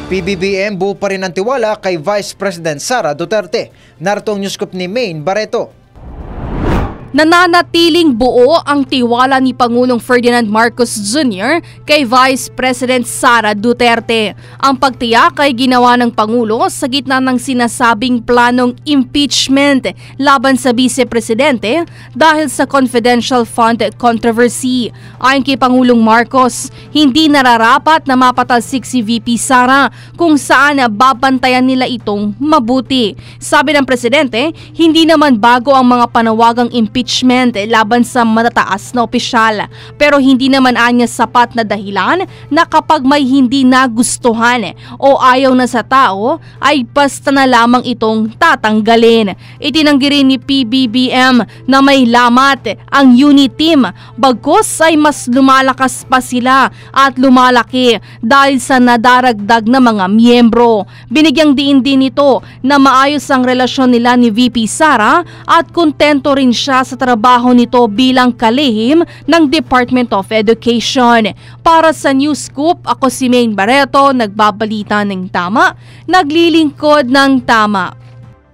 PBBM buo pa rin ang tiwala kay Vice President Sara Duterte. Narito ang newscoop ni Maine Barreto. Nananatiling buo ang tiwala ni Pangulong Ferdinand Marcos Jr. kay Vice President Sara Duterte. Ang pagtiyak ay ginawa ng Pangulo sa gitna ng sinasabing planong impeachment laban sa Vice Presidente dahil sa confidential fund controversy. Ayon kay Pangulong Marcos, hindi nararapat na mapatalsik si VP Sara kung saan babantayan nila itong mabuti. Sabi ng Presidente, hindi naman bago ang mga panawagang impeachment laban sa matataas na opisyal. Pero hindi naman anya sapat na dahilan na kapag may hindi nagustuhan o ayaw na sa tao ay basta na lamang itong tatanggalin. Itinanggi rin ni PBBM na may lamat ang unit team bagkus ay mas lumalakas pa sila at lumalaki dahil sa nadaragdag na mga miyembro. Binigyang diin din ito na maayos ang relasyon nila ni VP Sara at kontento rin siya sa trabaho nito bilang kalihim ng Department of Education. Para sa News Scoop, ako si Maine Barreto, nagbabalita ng tama, naglilingkod ng tama.